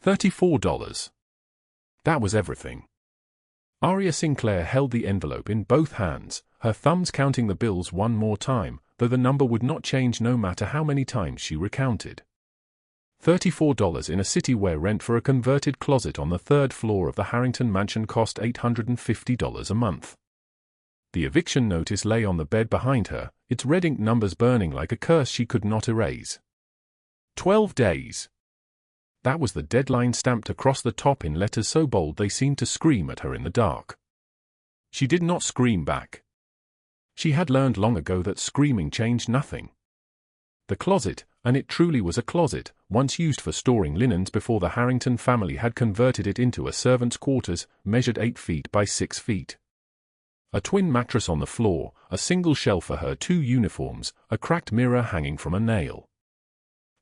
$34. That was everything. Aria Sinclair held the envelope in both hands, her thumbs counting the bills one more time, though the number would not change no matter how many times she recounted. $34 in a city where rent for a converted closet on the third floor of the Harrington mansion cost $850 a month. The eviction notice lay on the bed behind her, its red ink numbers burning like a curse she could not erase. 12 days. That was the deadline stamped across the top in letters so bold they seemed to scream at her in the dark. She did not scream back. She had learned long ago that screaming changed nothing. The closet, and it truly was a closet, once used for storing linens before the Harrington family had converted it into a servant's quarters, measured 8 feet by 6 feet. A twin mattress on the floor, a single shelf for her 2 uniforms, a cracked mirror hanging from a nail.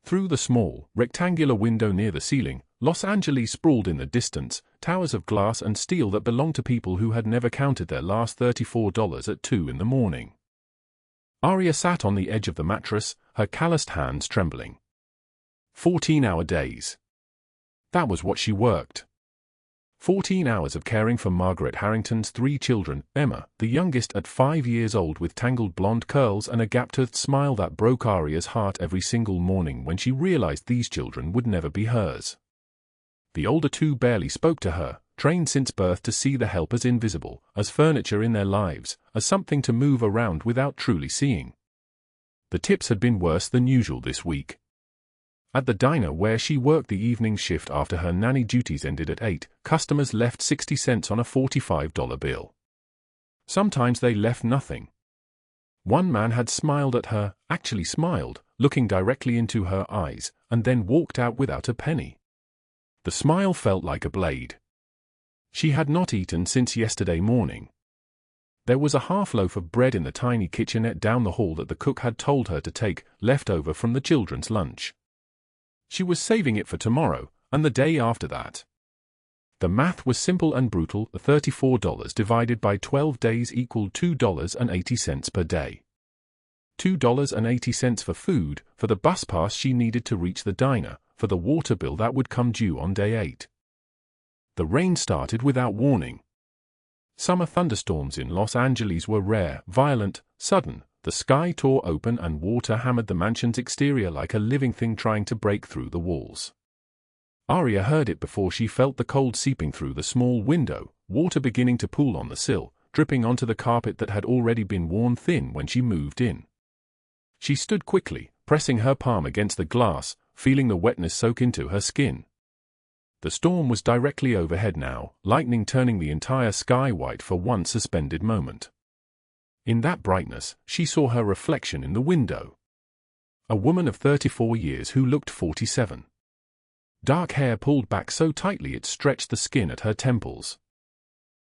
Through the small, rectangular window near the ceiling, Los Angeles sprawled in the distance, towers of glass and steel that belonged to people who had never counted their last $34 at 2 in the morning. Aria sat on the edge of the mattress, her calloused hands trembling. 14-hour days. That was what she worked. 14 hours of caring for Margaret Harrington's 3 children, Emma, the youngest at 5 years old with tangled blonde curls and a gap-toothed smile that broke Aria's heart every single morning when she realized these children would never be hers. The older 2 barely spoke to her, trained since birth to see the help as invisible, as furniture in their lives, as something to move around without truly seeing. The tips had been worse than usual this week. At the diner where she worked the evening shift after her nanny duties ended at 8, customers left 60 cents on a $45 bill. Sometimes they left nothing. One man had smiled at her, actually smiled, looking directly into her eyes, and then walked out without a penny. The smile felt like a blade. She had not eaten since yesterday morning. There was a half loaf of bread in the tiny kitchenette down the hall that the cook had told her to take, left over from the children's lunch. She was saving it for tomorrow, and the day after that. The math was simple and brutal. The $34 divided by 12 days equaled $2.80 per day. $2.80 for food, for the bus pass she needed to reach the diner, for the water bill that would come due on day 8. The rain started without warning. Summer thunderstorms in Los Angeles were rare, violent, sudden. The sky tore open and water hammered the mansion's exterior like a living thing trying to break through the walls. Aria heard it before she felt the cold seeping through the small window, water beginning to pool on the sill, dripping onto the carpet that had already been worn thin when she moved in. She stood quickly, pressing her palm against the glass, feeling the wetness soak into her skin. The storm was directly overhead now, lightning turning the entire sky white for one suspended moment. In that brightness, she saw her reflection in the window. A woman of 34 years who looked 47. Dark hair pulled back so tightly it stretched the skin at her temples.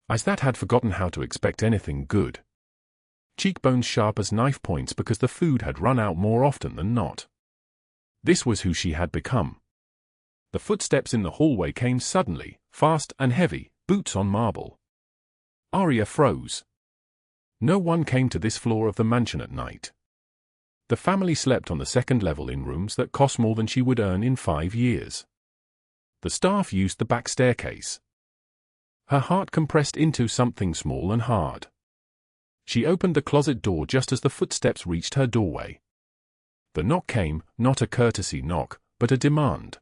Eyes that had forgotten how to expect anything good. Cheekbones sharp as knife points because the food had run out more often than not. This was who she had become. The footsteps in the hallway came suddenly, fast and heavy, boots on marble. Aria froze. No one came to this floor of the mansion at night. The family slept on the second level in rooms that cost more than she would earn in 5 years. The staff used the back staircase. Her heart compressed into something small and hard. She opened the closet door just as the footsteps reached her doorway. The knock came, not a courtesy knock, but a demand.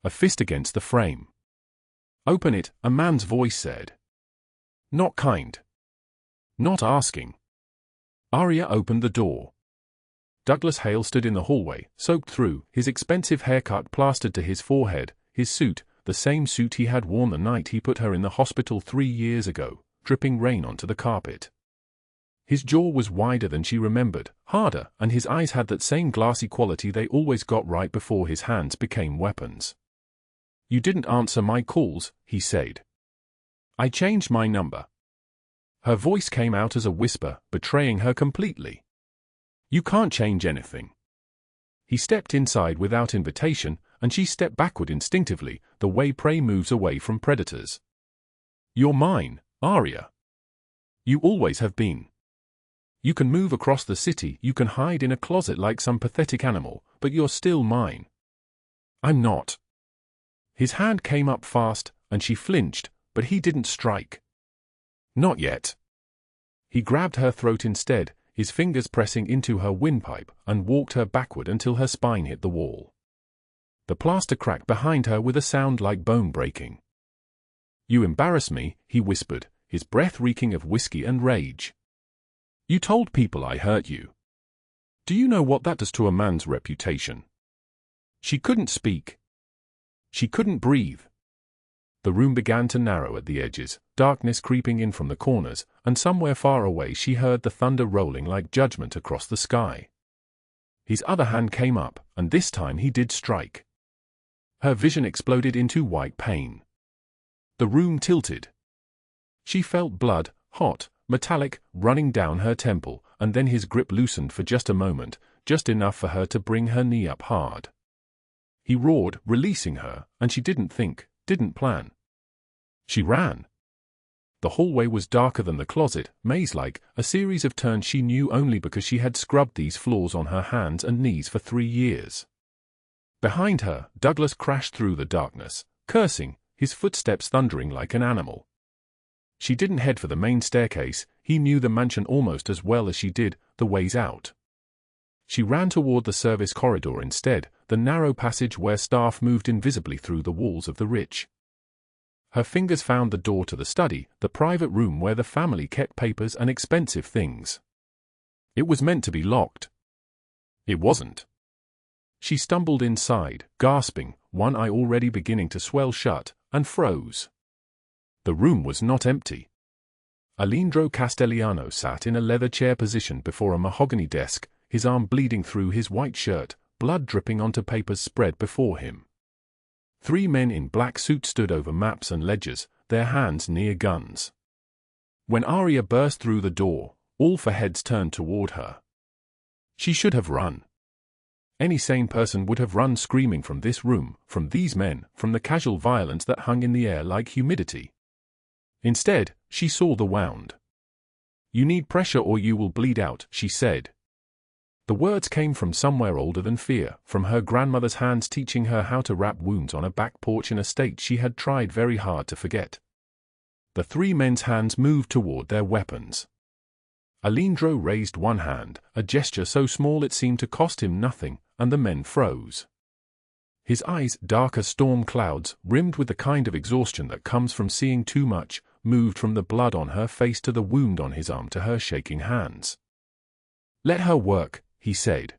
A fist against the frame. "Open it," a man's voice said. Not kind. Not asking. Aria opened the door. Douglas Hale stood in the hallway, soaked through, his expensive haircut plastered to his forehead, his suit, the same suit he had worn the night he put her in the hospital 3 years ago, dripping rain onto the carpet. His jaw was wider than she remembered, harder, and his eyes had that same glassy quality they always got right before his hands became weapons. "You didn't answer my calls," he said. "I changed my number." Her voice came out as a whisper, betraying her completely. "You can't change anything." He stepped inside without invitation, and she stepped backward instinctively, the way prey moves away from predators. "You're mine, Aria. You always have been. You can move across the city, you can hide in a closet like some pathetic animal, but you're still mine." "I'm not." His hand came up fast, and she flinched, but he didn't strike. Not yet. He grabbed her throat instead, his fingers pressing into her windpipe, and walked her backward until her spine hit the wall. The plaster cracked behind her with a sound like bone breaking. "You embarrass me," he whispered, his breath reeking of whiskey and rage. "You told people I hurt you. Do you know what that does to a man's reputation?" She couldn't speak. She couldn't breathe. The room began to narrow at the edges, darkness creeping in from the corners, and somewhere far away she heard the thunder rolling like judgment across the sky. His other hand came up, and this time he did strike. Her vision exploded into white pain. The room tilted. She felt blood, hot, metallic, running down her temple, and then his grip loosened for just a moment, just enough for her to bring her knee up hard. He roared, releasing her, and she didn't think, didn't plan. She ran. The hallway was darker than the closet, maze-like, a series of turns she knew only because she had scrubbed these floors on her hands and knees for 3 years. Behind her, Douglas crashed through the darkness, cursing, his footsteps thundering like an animal. She didn't head for the main staircase, he knew the mansion almost as well as she did the ways out. She ran toward the service corridor instead, the narrow passage where staff moved invisibly through the walls of the rich. Her fingers found the door to the study, the private room where the family kept papers and expensive things. It was meant to be locked. It wasn't. She stumbled inside, gasping, one eye already beginning to swell shut, and froze. The room was not empty. Alejandro Castellano sat in a leather chair position before a mahogany desk, his arm bleeding through his white shirt, blood dripping onto papers spread before him. 3 men in black suits stood over maps and ledgers, their hands near guns. When Aria burst through the door, all 4 heads turned toward her. She should have run. Any sane person would have run screaming from this room, from these men, from the casual violence that hung in the air like humidity. Instead, she saw the wound. "You need pressure or you will bleed out," she said. The words came from somewhere older than fear, from her grandmother's hands teaching her how to wrap wounds on a back porch in a state she had tried very hard to forget. The 3 men's hands moved toward their weapons. Alejandro raised one hand, a gesture so small it seemed to cost him nothing, and the men froze. His eyes, dark as storm clouds, rimmed with the kind of exhaustion that comes from seeing too much, moved from the blood on her face to the wound on his arm to her shaking hands. "Let her work," he said.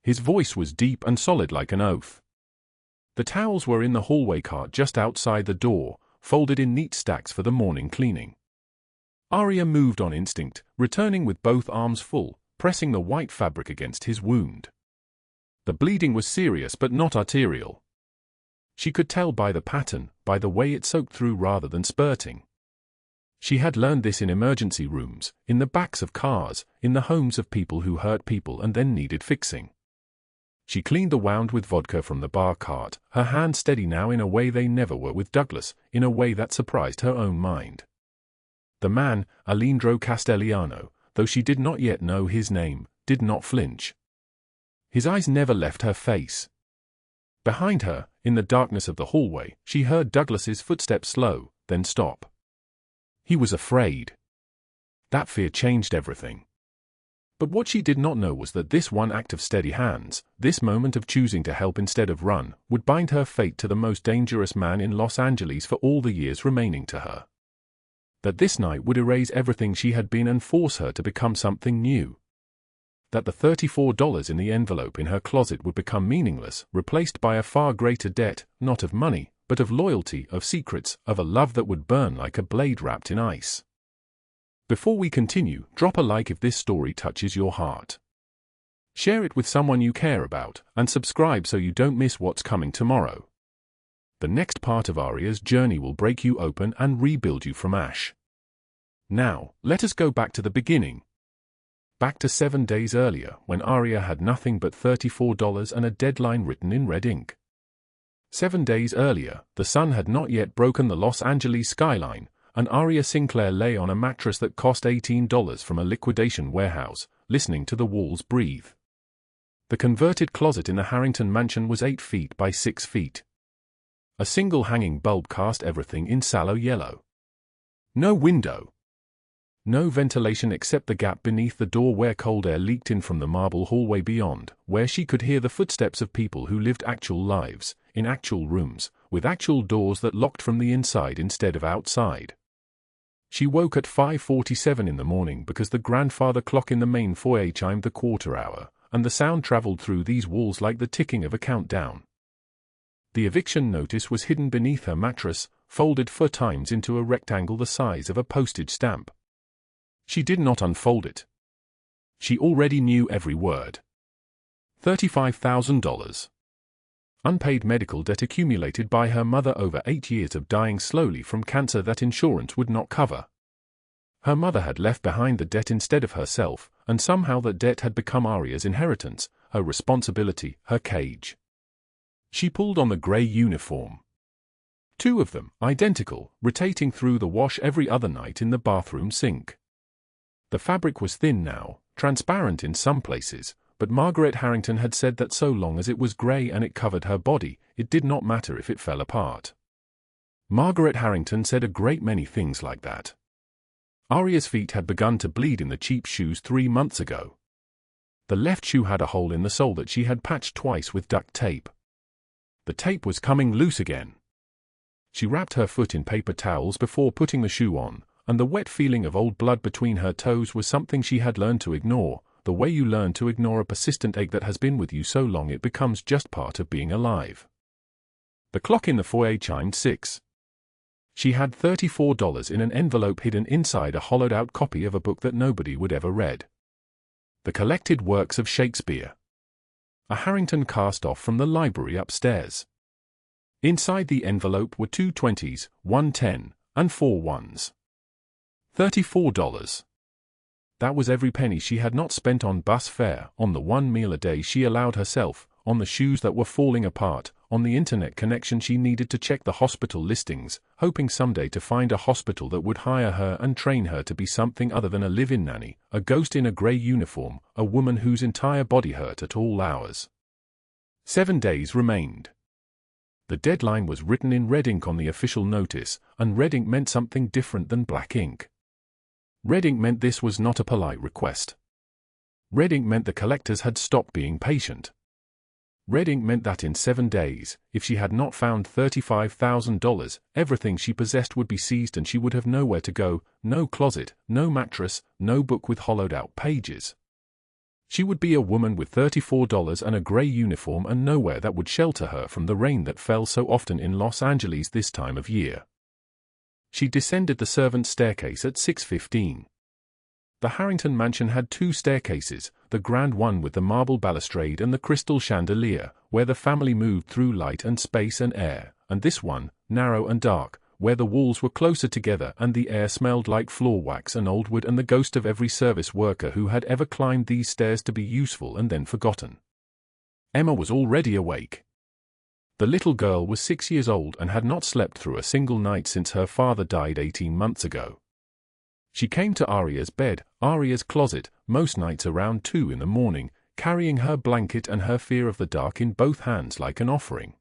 His voice was deep and solid like an oath. The towels were in the hallway cart just outside the door, folded in neat stacks for the morning cleaning. Aria moved on instinct, returning with both arms full, pressing the white fabric against his wound. The bleeding was serious but not arterial. She could tell by the pattern, by the way it soaked through rather than spurting. She had learned this in emergency rooms, in the backs of cars, in the homes of people who hurt people and then needed fixing. She cleaned the wound with vodka from the bar cart, her hands steady now in a way they never were with Douglas, in a way that surprised her own mind. The man, Alejandro Castellano, though she did not yet know his name, did not flinch. His eyes never left her face. Behind her, in the darkness of the hallway, she heard Douglas's footsteps slow, then stop. He was afraid. That fear changed everything. But what she did not know was that this one act of steady hands, this moment of choosing to help instead of run, would bind her fate to the most dangerous man in Los Angeles for all the years remaining to her. That this night would erase everything she had been and force her to become something new. That the $34 in the envelope in her closet would become meaningless, replaced by a far greater debt, not of money, but of loyalty, of secrets, of a love that would burn like a blade wrapped in ice. Before we continue, drop a like if this story touches your heart. Share it with someone you care about, and subscribe so you don't miss what's coming tomorrow. The next part of Aria's journey will break you open and rebuild you from ash. Now, let us go back to the beginning. Back to 7 days earlier, when Aria had nothing but $34 and a deadline written in red ink. 7 days earlier, the sun had not yet broken the Los Angeles skyline, and Aria Sinclair lay on a mattress that cost $18 from a liquidation warehouse, listening to the walls breathe. The converted closet in the Harrington mansion was 8 feet by 6 feet. A single hanging bulb cast everything in sallow yellow. No window. No ventilation except the gap beneath the door where cold air leaked in from the marble hallway beyond, where she could hear the footsteps of people who lived actual lives, in actual rooms, with actual doors that locked from the inside instead of outside. She woke at 5:47 in the morning because the grandfather clock in the main foyer chimed the quarter hour, and the sound traveled through these walls like the ticking of a countdown. The eviction notice was hidden beneath her mattress, folded 4 times into a rectangle the size of a postage stamp. She did not unfold it. She already knew every word. $35,000. Unpaid medical debt accumulated by her mother over 8 years of dying slowly from cancer that insurance would not cover. Her mother had left behind the debt instead of herself, and somehow that debt had become Aria's inheritance, her responsibility, her cage. She pulled on the grey uniform. 2 of them, identical, rotating through the wash every other night in the bathroom sink. The fabric was thin now, transparent in some places, but Margaret Harrington had said that so long as it was grey and it covered her body, it did not matter if it fell apart. Margaret Harrington said a great many things like that. Aria's feet had begun to bleed in the cheap shoes 3 months ago. The left shoe had a hole in the sole that she had patched twice with duct tape. The tape was coming loose again. She wrapped her foot in paper towels before putting the shoe on, and the wet feeling of old blood between her toes was something she had learned to ignore, the way you learn to ignore a persistent ache that has been with you so long it becomes just part of being alive. The clock in the foyer chimed 6. She had $34 in an envelope hidden inside a hollowed-out copy of a book that nobody would ever read. The collected works of Shakespeare. A Harrington cast-off from the library upstairs. Inside the envelope were 2 20s, 1 10, and 4 1s. $34. That was every penny she had not spent on bus fare, on the 1 meal a day she allowed herself, on the shoes that were falling apart, on the internet connection she needed to check the hospital listings, hoping someday to find a hospital that would hire her and train her to be something other than a live-in nanny, a ghost in a grey uniform, a woman whose entire body hurt at all hours. 7 days remained. The deadline was written in red ink on the official notice, and red ink meant something different than black ink. Red ink meant this was not a polite request. Red ink meant the collectors had stopped being patient. Red ink meant that in 7 days, if she had not found $35,000, everything she possessed would be seized and she would have nowhere to go, no closet, no mattress, no book with hollowed-out pages. She would be a woman with $34 and a grey uniform and nowhere that would shelter her from the rain that fell so often in Los Angeles this time of year. She descended the servants' staircase at 6:15. The Harrington mansion had 2 staircases, the grand one with the marble balustrade and the crystal chandelier, where the family moved through light and space and air, and this one, narrow and dark, where the walls were closer together and the air smelled like floor wax and old wood and the ghost of every service worker who had ever climbed these stairs to be useful and then forgotten. Emma was already awake. The little girl was 6 years old and had not slept through a single night since her father died 18 months ago. She came to Aria's bed, Aria's closet, most nights around 2 in the morning, carrying her blanket and her fear of the dark in both hands like an offering.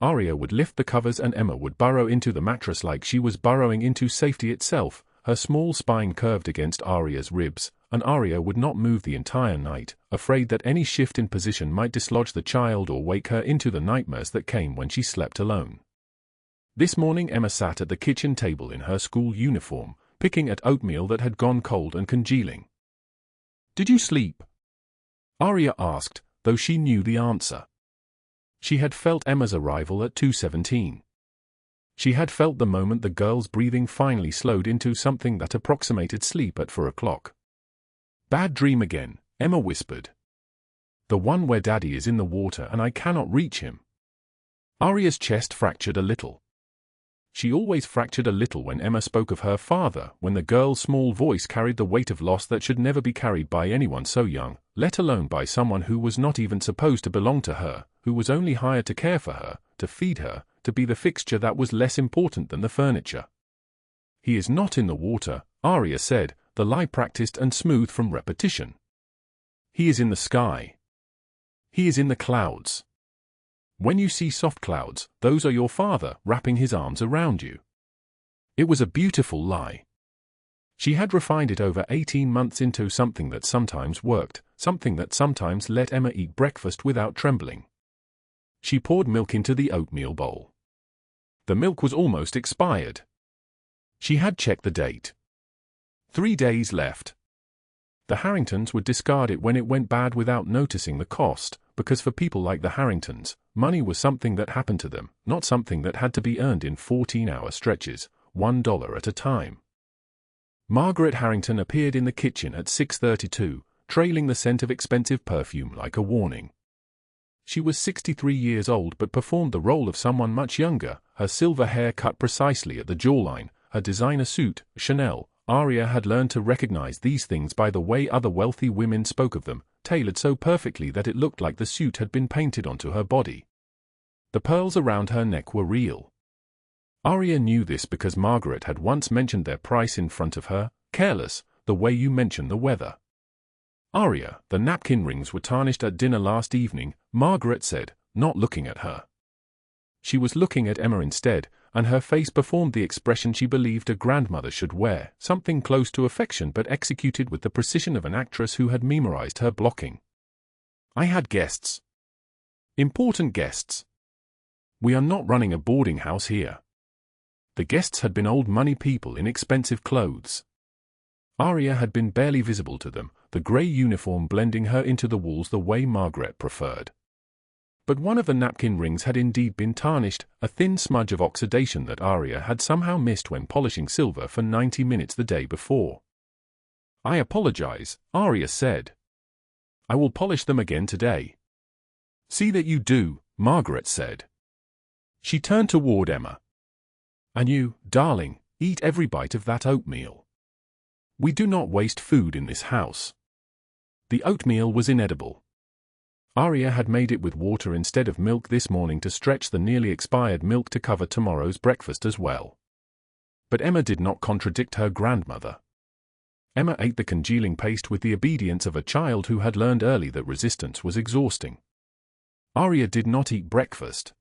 Aria would lift the covers and Emma would burrow into the mattress like she was burrowing into safety itself, her small spine curved against Aria's ribs, and Aria would not move the entire night, afraid that any shift in position might dislodge the child or wake her into the nightmares that came when she slept alone. This morning Emma sat at the kitchen table in her school uniform, picking at oatmeal that had gone cold and congealing. "Did you sleep?" Aria asked, though she knew the answer. She had felt Emma's arrival at 2:17. She had felt the moment the girl's breathing finally slowed into something that approximated sleep at 4 o'clock. "Bad dream again," Emma whispered. "The one where Daddy is in the water and I cannot reach him." Aria's chest fractured a little. She always fractured a little when Emma spoke of her father, when the girl's small voice carried the weight of loss that should never be carried by anyone so young, let alone by someone who was not even supposed to belong to her, who was only hired to care for her, to feed her, to be the fixture that was less important than the furniture. "He is not in the water," Aria said, the lie practiced and smooth from repetition. "He is in the sky. He is in the clouds." When you see soft clouds, those are your father wrapping his arms around you. It was a beautiful lie. She had refined it over 18 months into something that sometimes worked, something that sometimes let Emma eat breakfast without trembling. She poured milk into the oatmeal bowl. The milk was almost expired. She had checked the date. 3 days left. The Harringtons would discard it when it went bad without noticing the cost, because for people like the Harringtons, money was something that happened to them, not something that had to be earned in 14-hour stretches, $1 at a time. Margaret Harrington appeared in the kitchen at 6:32, trailing the scent of expensive perfume like a warning. She was 63 years old but performed the role of someone much younger, her silver hair cut precisely at the jawline, her designer suit, Chanel. Aria had learned to recognize these things by the way other wealthy women spoke of them, tailored so perfectly that it looked like the suit had been painted onto her body. The pearls around her neck were real. Aria knew this because Margaret had once mentioned their price in front of her, careless, the way you mention the weather. Aria, the napkin rings were tarnished at dinner last evening, Margaret said, not looking at her. She was looking at Emma instead, and her face performed the expression she believed a grandmother should wear, something close to affection but executed with the precision of an actress who had memorized her blocking. I had guests. Important guests. We are not running a boarding house here. The guests had been old money people in expensive clothes. Aria had been barely visible to them, the grey uniform blending her into the walls the way Margaret preferred. But one of the napkin rings had indeed been tarnished, a thin smudge of oxidation that Aria had somehow missed when polishing silver for 90 minutes the day before. I apologize, Aria said. I will polish them again today. See that you do, Margaret said. She turned toward Emma. And you, darling, eat every bite of that oatmeal. We do not waste food in this house. The oatmeal was inedible. Aria had made it with water instead of milk this morning to stretch the nearly expired milk to cover tomorrow's breakfast as well. But Emma did not contradict her grandmother. Emma ate the congealing paste with the obedience of a child who had learned early that resistance was exhausting. Aria did not eat breakfast.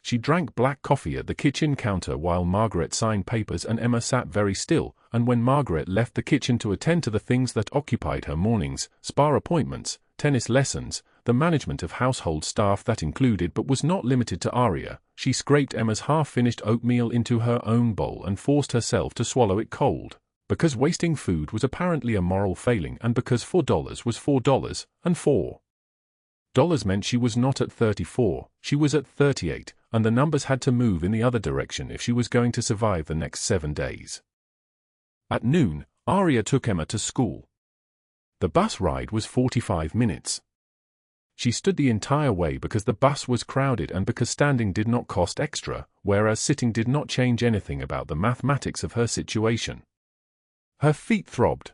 She drank black coffee at the kitchen counter while Margaret signed papers and Emma sat very still, and when Margaret left the kitchen to attend to the things that occupied her mornings, spa appointments, tennis lessons, the management of household staff that included but was not limited to Aria, she scraped Emma's half-finished oatmeal into her own bowl and forced herself to swallow it cold, because wasting food was apparently a moral failing and because $4 was $4, and $4 meant she was not at 34, she was at 38, and the numbers had to move in the other direction if she was going to survive the next 7 days. At noon, Aria took Emma to school. The bus ride was 45 minutes. She stood the entire way because the bus was crowded and because standing did not cost extra, whereas sitting did not change anything about the mathematics of her situation. Her feet throbbed.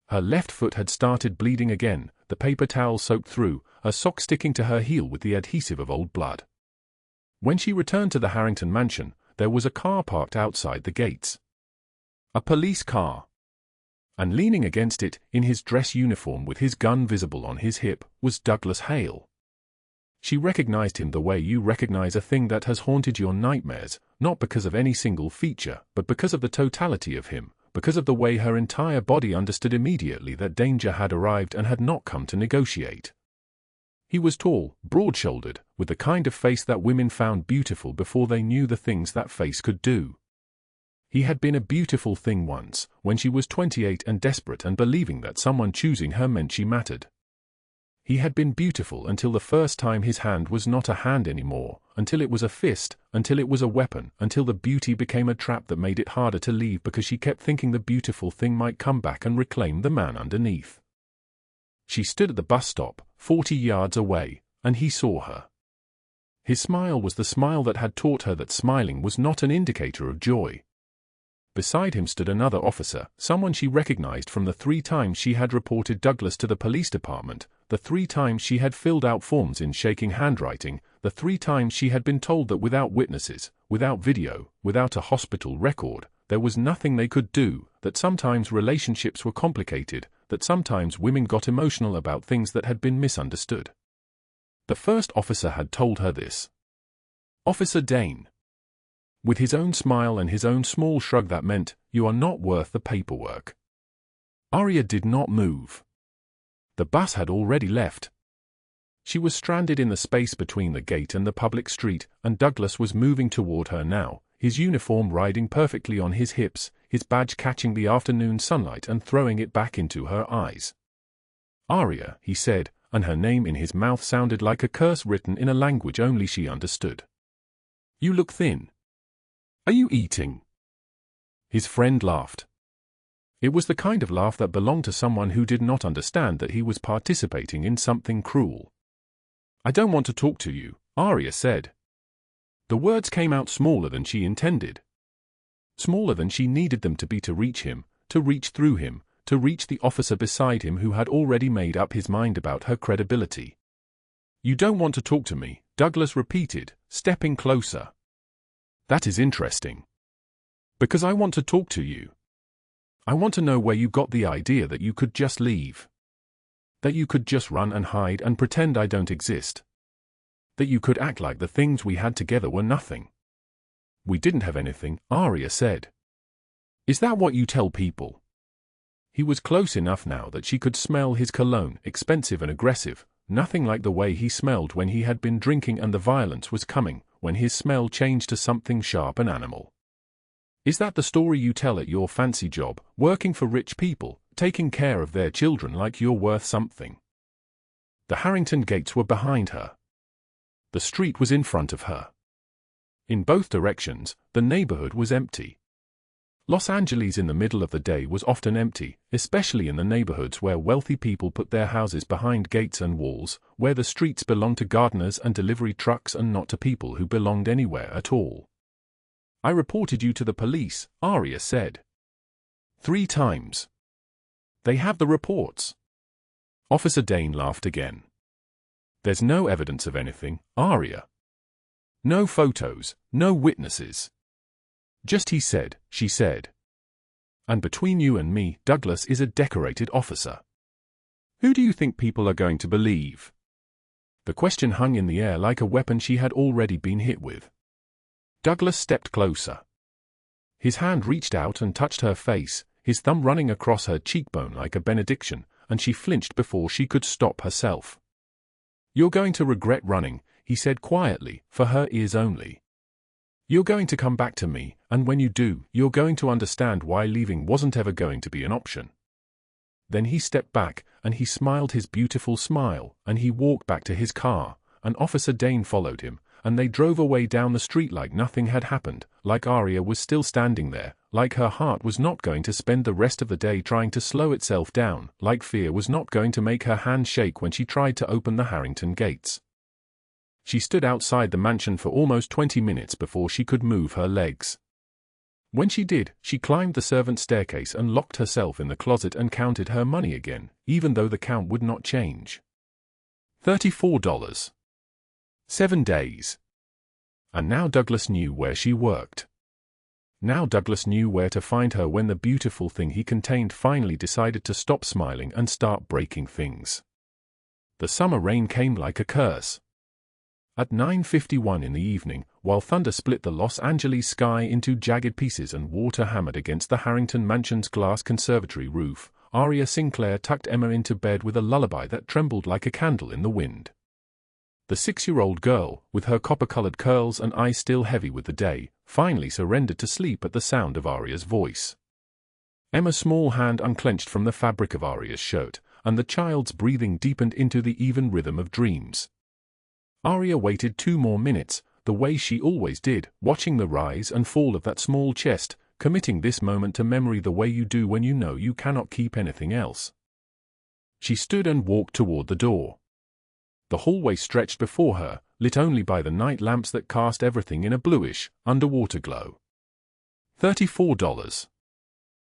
Her left foot had started bleeding again, the paper towel soaked through, a sock sticking to her heel with the adhesive of old blood. When she returned to the Harrington mansion, there was a car parked outside the gates. A police car. And leaning against it, in his dress uniform with his gun visible on his hip, was Douglas Hale. She recognized him the way you recognize a thing that has haunted your nightmares, not because of any single feature, but because of the totality of him, because of the way her entire body understood immediately that danger had arrived and had not come to negotiate. He was tall, broad-shouldered, with the kind of face that women found beautiful before they knew the things that face could do. He had been a beautiful thing once, when she was 28 and desperate and believing that someone choosing her meant she mattered. He had been beautiful until the first time his hand was not a hand anymore, until it was a fist, until it was a weapon, until the beauty became a trap that made it harder to leave because she kept thinking the beautiful thing might come back and reclaim the man underneath. She stood at the bus stop, 40 yards away, and he saw her. His smile was the smile that had taught her that smiling was not an indicator of joy. Beside him stood another officer, someone she recognized from the 3 times she had reported Douglas to the police department, the 3 times she had filled out forms in shaking handwriting, the 3 times she had been told that without witnesses, without video, without a hospital record, there was nothing they could do, that sometimes relationships were complicated, that sometimes women got emotional about things that had been misunderstood. The first officer had told her this. Officer Dane. With his own smile and his own small shrug that meant, "You are not worth the paperwork." Aria did not move. The bus had already left. She was stranded in the space between the gate and the public street, and Douglas was moving toward her now, his uniform riding perfectly on his hips, his badge catching the afternoon sunlight and throwing it back into her eyes. "Aria," he said, and her name in his mouth sounded like a curse written in a language only she understood. "You look thin. Are you eating?" His friend laughed. It was the kind of laugh that belonged to someone who did not understand that he was participating in something cruel. "I don't want to talk to you," Aria said. The words came out smaller than she intended. Smaller than she needed them to be to reach him, to reach through him, to reach the officer beside him who had already made up his mind about her credibility. "You don't want to talk to me," Douglas repeated, stepping closer. "That is interesting. Because I want to talk to you. I want to know where you got the idea that you could just leave. That you could just run and hide and pretend I don't exist. That you could act like the things we had together were nothing." "We didn't have anything," Aria said. "Is that what you tell people?" He was close enough now that she could smell his cologne, expensive and aggressive, nothing like the way he smelled when he had been drinking and the violence was coming, when his smell changed to something sharp and animal. "Is that the story you tell at your fancy job, working for rich people, taking care of their children like you're worth something?" The Harrington gates were behind her. The street was in front of her. In both directions, the neighborhood was empty. Los Angeles in the middle of the day was often empty, especially in the neighborhoods where wealthy people put their houses behind gates and walls, where the streets belonged to gardeners and delivery trucks and not to people who belonged anywhere at all. "I reported you to the police," Aria said. 3 times. "They have the reports." Officer Dane laughed again. "There's no evidence of anything, Aria. No photos, no witnesses. Just he said, she said. And between you and me, Douglas is a decorated officer. Who do you think people are going to believe?" The question hung in the air like a weapon she had already been hit with. Douglas stepped closer. His hand reached out and touched her face, his thumb running across her cheekbone like a benediction, and she flinched before she could stop herself. "You're going to regret running," he said quietly, for her ears only. "You're going to come back to me, and when you do, you're going to understand why leaving wasn't ever going to be an option." Then he stepped back, and he smiled his beautiful smile, and he walked back to his car, and Officer Dane followed him, and they drove away down the street like nothing had happened, like Aria was still standing there, like her heart was not going to spend the rest of the day trying to slow itself down, like fear was not going to make her hand shake when she tried to open the Harrington gates. She stood outside the mansion for almost 20 minutes before she could move her legs. When she did, she climbed the servant's staircase and locked herself in the closet and counted her money again, even though the count would not change. $34. 7 days. And now Douglas knew where she worked. Now Douglas knew where to find her when the beautiful thing he contained finally decided to stop smiling and start breaking things. The summer rain came like a curse. At 9:51 in the evening, while thunder split the Los Angeles sky into jagged pieces and water hammered against the Harrington mansion's glass conservatory roof, Aria Sinclair tucked Emma into bed with a lullaby that trembled like a candle in the wind. The 6-year-old girl, with her copper-colored curls and eyes still heavy with the day, finally surrendered to sleep at the sound of Aria's voice. Emma's small hand unclenched from the fabric of Aria's shirt, and the child's breathing deepened into the even rhythm of dreams. Aria waited 2 more minutes, the way she always did, watching the rise and fall of that small chest, committing this moment to memory the way you do when you know you cannot keep anything else. She stood and walked toward the door. The hallway stretched before her, lit only by the night lamps that cast everything in a bluish, underwater glow. $34.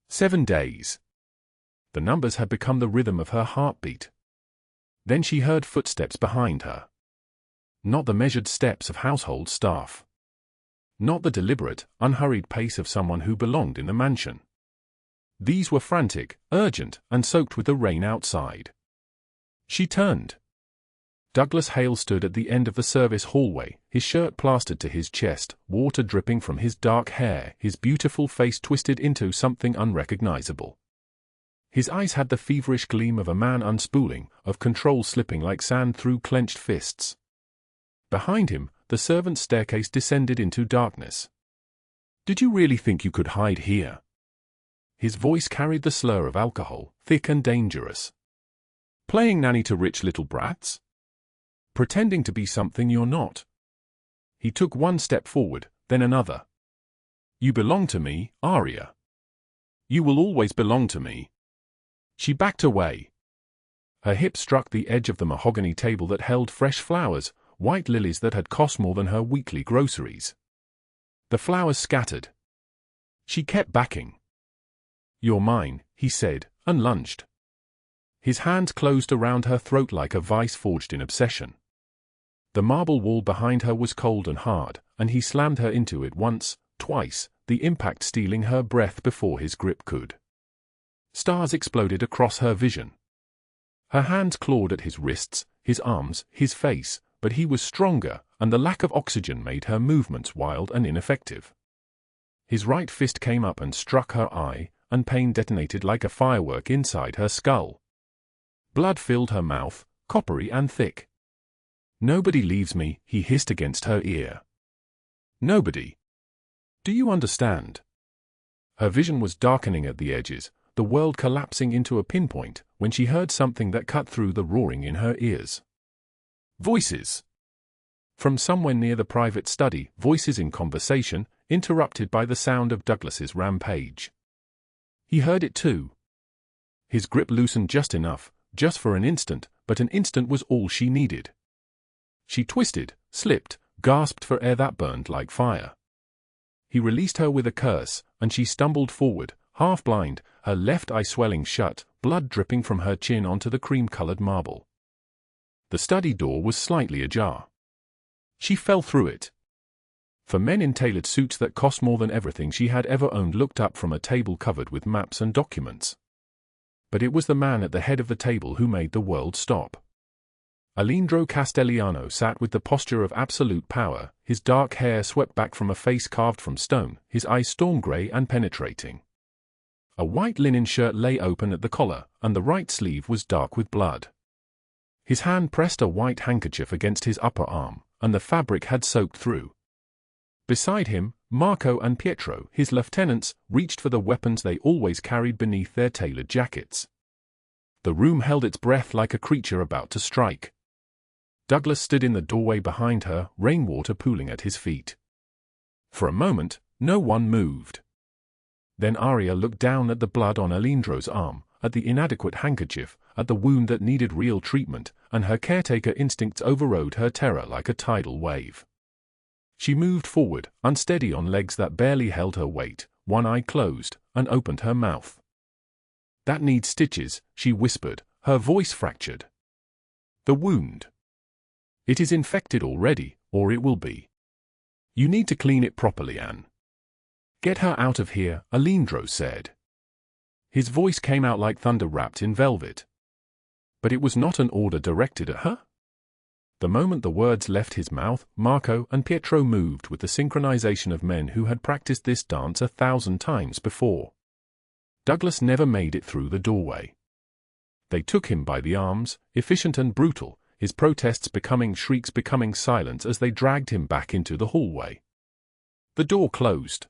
7 days. The numbers had become the rhythm of her heartbeat. Then she heard footsteps behind her. Not the measured steps of household staff. Not the deliberate, unhurried pace of someone who belonged in the mansion. These were frantic, urgent, and soaked with the rain outside. She turned. Douglas Hale stood at the end of the service hallway, his shirt plastered to his chest, water dripping from his dark hair, his beautiful face twisted into something unrecognizable. His eyes had the feverish gleam of a man unspooling, of control slipping like sand through clenched fists. Behind him, the servants' staircase descended into darkness. "Did you really think you could hide here?" His voice carried the slur of alcohol, thick and dangerous. "Playing nanny to rich little brats? Pretending to be something you're not?" He took one step forward, then another. "You belong to me, Aria. You will always belong to me." She backed away. Her hip struck the edge of the mahogany table that held fresh flowers, white lilies that had cost more than her weekly groceries. The flowers scattered. She kept backing. "You're mine," he said, and lunged. His hands closed around her throat like a vice forged in obsession. The marble wall behind her was cold and hard, and he slammed her into it once, twice, the impact stealing her breath before his grip could. Stars exploded across her vision. Her hands clawed at his wrists, his arms, his face, but he was stronger, and the lack of oxygen made her movements wild and ineffective. His right fist came up and struck her eye, and pain detonated like a firework inside her skull. Blood filled her mouth, coppery and thick. "Nobody leaves me," he hissed against her ear. "Nobody. Do you understand?" Her vision was darkening at the edges, the world collapsing into a pinpoint, when she heard something that cut through the roaring in her ears. Voices. From somewhere near the private study, voices in conversation, interrupted by the sound of Douglas's rampage. He heard it too. His grip loosened just enough, just for an instant, but an instant was all she needed. She twisted, slipped, gasped for air that burned like fire. He released her with a curse, and she stumbled forward, half blind, her left eye swelling shut, blood dripping from her chin onto the cream-colored marble. The study door was slightly ajar. She fell through it. For men in tailored suits that cost more than everything she had ever owned looked up from a table covered with maps and documents. But it was the man at the head of the table who made the world stop. Alejandro Castellano sat with the posture of absolute power, his dark hair swept back from a face carved from stone, his eyes storm gray and penetrating. A white linen shirt lay open at the collar, and the right sleeve was dark with blood. His hand pressed a white handkerchief against his upper arm, and the fabric had soaked through. Beside him, Marco and Pietro, his lieutenants, reached for the weapons they always carried beneath their tailored jackets. The room held its breath like a creature about to strike. Douglas stood in the doorway behind her, rainwater pooling at his feet. For a moment, no one moved. Then Aria looked down at the blood on Alejandro's arm, at the inadequate handkerchief, at the wound that needed real treatment, and her caretaker instincts overrode her terror like a tidal wave. She moved forward, unsteady on legs that barely held her weight, one eye closed, and opened her mouth. "That needs stitches," she whispered, her voice fractured. "The wound. It is infected already, or it will be. You need to clean it properly, Anne." "Get her out of here," Alejandro said. His voice came out like thunder wrapped in velvet. But it was not an order directed at her. The moment the words left his mouth, Marco and Pietro moved with the synchronization of men who had practiced this dance 1,000 times before. Douglas never made it through the doorway. They took him by the arms, efficient and brutal, his protests becoming shrieks becoming silence as they dragged him back into the hallway. The door closed.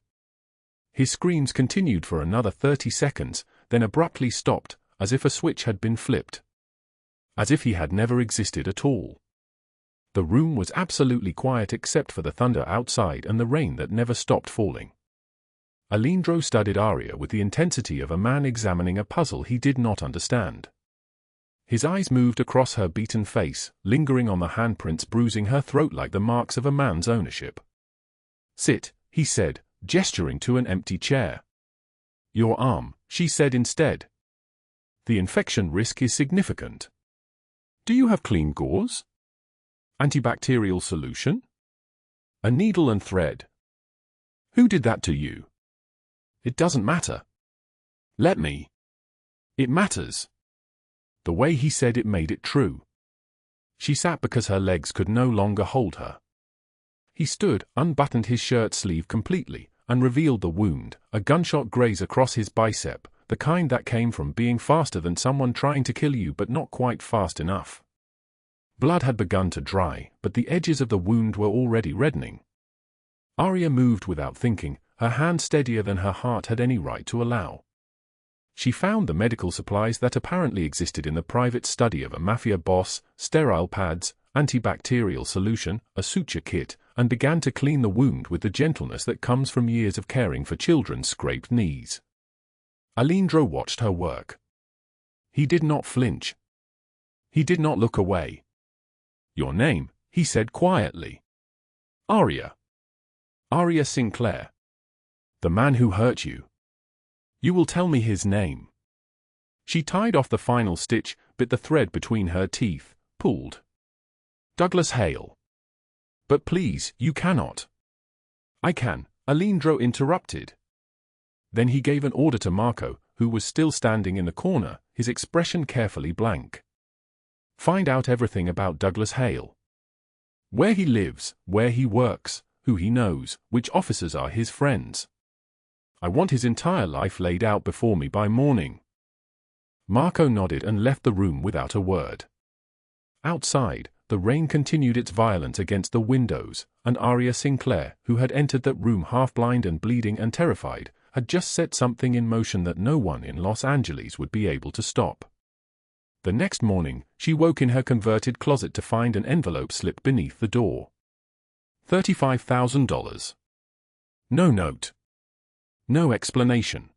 His screams continued for another 30 seconds, then abruptly stopped, as if a switch had been flipped. As if he had never existed at all. The room was absolutely quiet except for the thunder outside and the rain that never stopped falling. Alejandro studied Aria with the intensity of a man examining a puzzle he did not understand. His eyes moved across her beaten face, lingering on the handprints bruising her throat like the marks of a man's ownership. "Sit," he said, gesturing to an empty chair. "Your arm," she said instead. "The infection risk is significant. Do you have clean gauze? Antibacterial solution? A needle and thread? Who did that to you?" "It doesn't matter." "Let me." "It matters." The way he said it made it true. She sat because her legs could no longer hold her. He stood, unbuttoned his shirt sleeve completely, and revealed the wound, a gunshot graze across his bicep, the kind that came from being faster than someone trying to kill you but not quite fast enough. Blood had begun to dry, but the edges of the wound were already reddening. Aria moved without thinking, her hand steadier than her heart had any right to allow. She found the medical supplies that apparently existed in the private study of a Mafia boss, sterile pads, antibacterial solution, a suture kit, and began to clean the wound with the gentleness that comes from years of caring for children's scraped knees. Alindro watched her work. He did not flinch. He did not look away. "Your name," he said quietly. "Aria. Aria Sinclair. The man who hurt you. You will tell me his name." She tied off the final stitch, bit the thread between her teeth, pulled. "Douglas Hale." "But please, you cannot." "I can," Alindro interrupted. Then he gave an order to Marco, who was still standing in the corner, his expression carefully blank. "Find out everything about Douglas Hale. Where he lives, where he works, who he knows, which officers are his friends. I want his entire life laid out before me by morning." Marco nodded and left the room without a word. Outside, the rain continued its violence against the windows, and Aria Sinclair, who had entered that room half-blind and bleeding and terrified, had just set something in motion that no one in Los Angeles would be able to stop. The next morning, she woke in her converted closet to find an envelope slipped beneath the door. $35,000. No note. No explanation.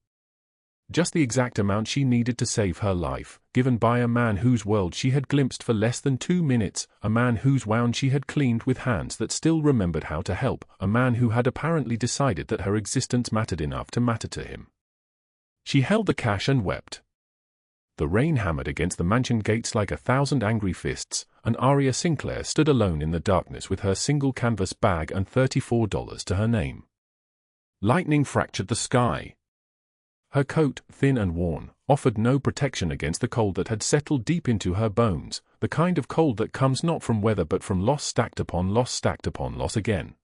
Just the exact amount she needed to save her life, given by a man whose world she had glimpsed for less than 2 minutes, a man whose wound she had cleaned with hands that still remembered how to help, a man who had apparently decided that her existence mattered enough to matter to him. She held the cash and wept. The rain hammered against the mansion gates like 1,000 angry fists, and Aria Sinclair stood alone in the darkness with her single canvas bag and $34 to her name. Lightning fractured the sky. Her coat, thin and worn, offered no protection against the cold that had settled deep into her bones, the kind of cold that comes not from weather but from loss stacked upon loss stacked upon loss again.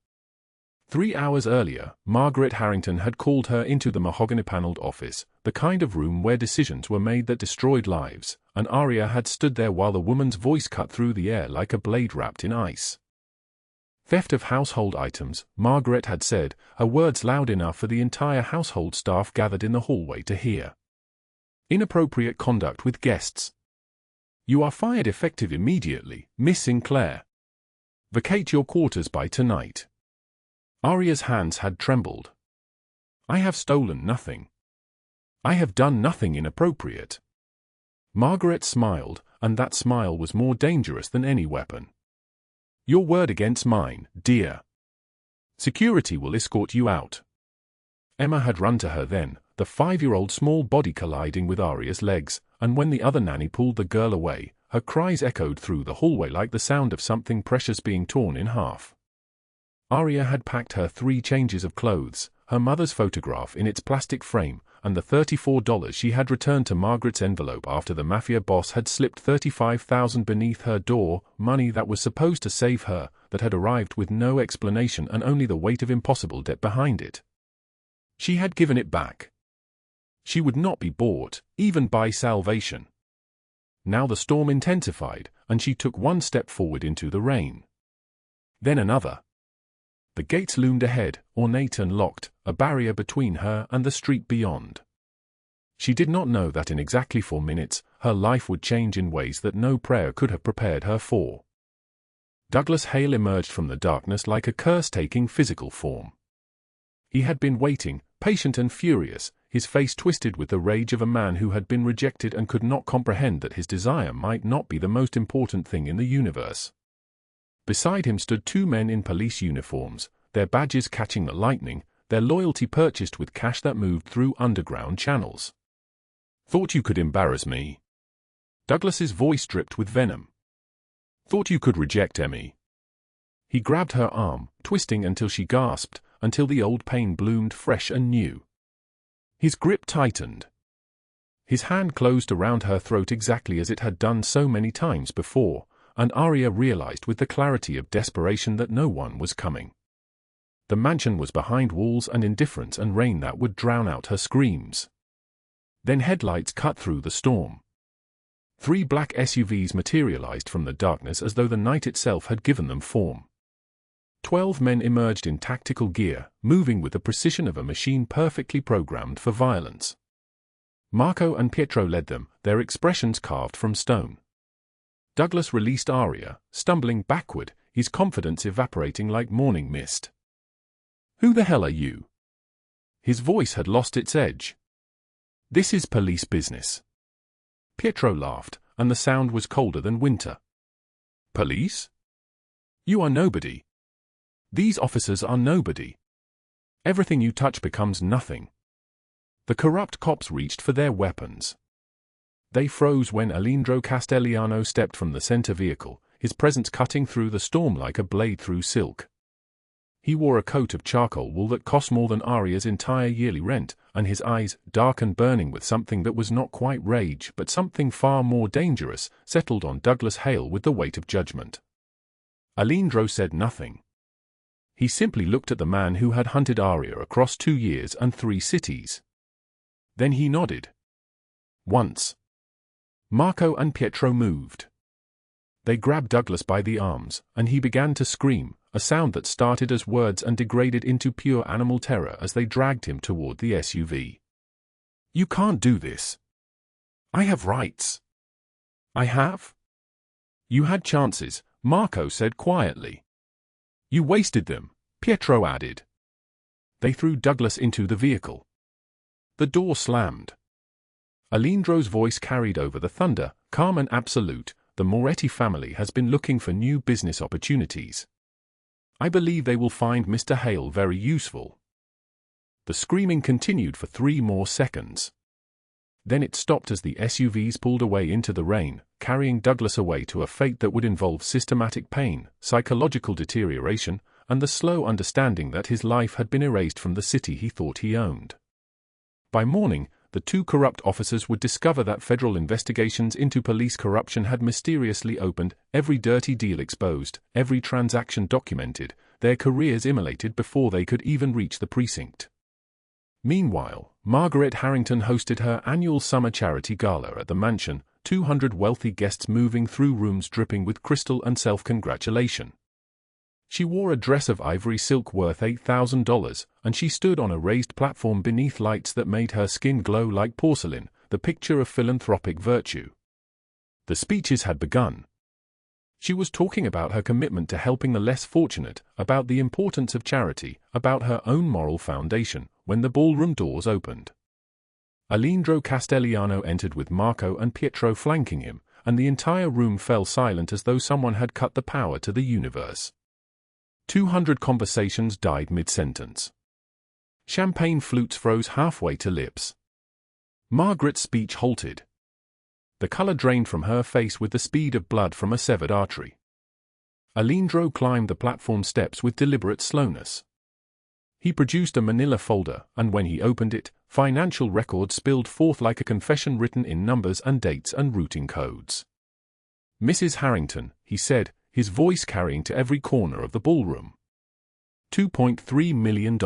3 hours earlier, Margaret Harrington had called her into the mahogany-paneled office, the kind of room where decisions were made that destroyed lives, and Aria had stood there while the woman's voice cut through the air like a blade wrapped in ice. Theft of household items, Margaret had said, her words loud enough for the entire household staff gathered in the hallway to hear. Inappropriate conduct with guests. You are fired effective immediately, Miss Sinclair. Vacate your quarters by tonight. Aria's hands had trembled. I have stolen nothing. I have done nothing inappropriate. Margaret smiled, and that smile was more dangerous than any weapon. Your word against mine, dear. Security will escort you out. Emma had run to her then, the 5-year-old small body colliding with Aria's legs, and when the other nanny pulled the girl away, her cries echoed through the hallway like the sound of something precious being torn in half. Aria had packed her 3 changes of clothes, her mother's photograph in its plastic frame, and the $34 she had returned to Margaret's envelope after the Mafia boss had slipped $35,000 beneath her door, money that was supposed to save her, that had arrived with no explanation and only the weight of impossible debt behind it. She had given it back. She would not be bought, even by salvation. Now the storm intensified, and she took 1 step forward into the rain. Then another. The gates loomed ahead, ornate and locked, a barrier between her and the street beyond. She did not know that in exactly 4 minutes, her life would change in ways that no prayer could have prepared her for. Douglas Hale emerged from the darkness like a curse taking physical form. He had been waiting, patient and furious, his face twisted with the rage of a man who had been rejected and could not comprehend that his desire might not be the most important thing in the universe. Beside him stood 2 men in police uniforms, their badges catching the lightning, their loyalty purchased with cash that moved through underground channels. Thought you could embarrass me? Douglas's voice dripped with venom. Thought you could reject Emmy? He grabbed her arm, twisting until she gasped, until the old pain bloomed fresh and new. His grip tightened. His hand closed around her throat exactly as it had done so many times before, and Aria realized with the clarity of desperation that no one was coming. The mansion was behind walls and indifference and rain that would drown out her screams. Then headlights cut through the storm. 3 black SUVs materialized from the darkness as though the night itself had given them form. 12 men emerged in tactical gear, moving with the precision of a machine perfectly programmed for violence. Marco and Pietro led them, their expressions carved from stone. Douglas released Aria, stumbling backward, his confidence evaporating like morning mist. "Who the hell are you?" His voice had lost its edge. "This is police business." Pietro laughed, and the sound was colder than winter. "Police? You are nobody. These officers are nobody. Everything you touch becomes nothing." The corrupt cops reached for their weapons. They froze when Alejandro Castellano stepped from the center vehicle, his presence cutting through the storm like a blade through silk. He wore a coat of charcoal wool that cost more than Aria's entire yearly rent, and his eyes, dark and burning with something that was not quite rage but something far more dangerous, settled on Douglas Hale with the weight of judgment. Alejandro said nothing. He simply looked at the man who had hunted Aria across 2 years and 3 cities. Then he nodded. Once. Marco and Pietro moved. They grabbed Douglas by the arms, and he began to scream, a sound that started as words and degraded into pure animal terror as they dragged him toward the SUV. "You can't do this. I have rights." "I have?" "You had chances," Marco said quietly. "You wasted them," Pietro added. They threw Douglas into the vehicle. The door slammed. Alejandro's voice carried over the thunder, calm and absolute. "The Moretti family has been looking for new business opportunities. I believe they will find Mr. Hale very useful." The screaming continued for 3 more seconds. Then it stopped as the SUVs pulled away into the rain, carrying Douglas away to a fate that would involve systematic pain, psychological deterioration, and the slow understanding that his life had been erased from the city he thought he owned. By morning, the 2 corrupt officers would discover that federal investigations into police corruption had mysteriously opened, every dirty deal exposed, every transaction documented, their careers immolated before they could even reach the precinct. Meanwhile, Margaret Harrington hosted her annual summer charity gala at the mansion, 200 wealthy guests moving through rooms dripping with crystal and self-congratulation. She wore a dress of ivory silk worth $8,000, and she stood on a raised platform beneath lights that made her skin glow like porcelain, the picture of philanthropic virtue. The speeches had begun. She was talking about her commitment to helping the less fortunate, about the importance of charity, about her own moral foundation, when the ballroom doors opened. Alejandro Castellano entered with Marco and Pietro flanking him, and the entire room fell silent as though someone had cut the power to the universe. 200 conversations died mid-sentence. Champagne flutes froze halfway to lips. Margaret's speech halted. The color drained from her face with the speed of blood from a severed artery. Alejandro climbed the platform steps with deliberate slowness. He produced a manila folder, and when he opened it, financial records spilled forth like a confession written in numbers and dates and routing codes. "Mrs. Harrington," he said, his voice carrying to every corner of the ballroom. $2.3 million.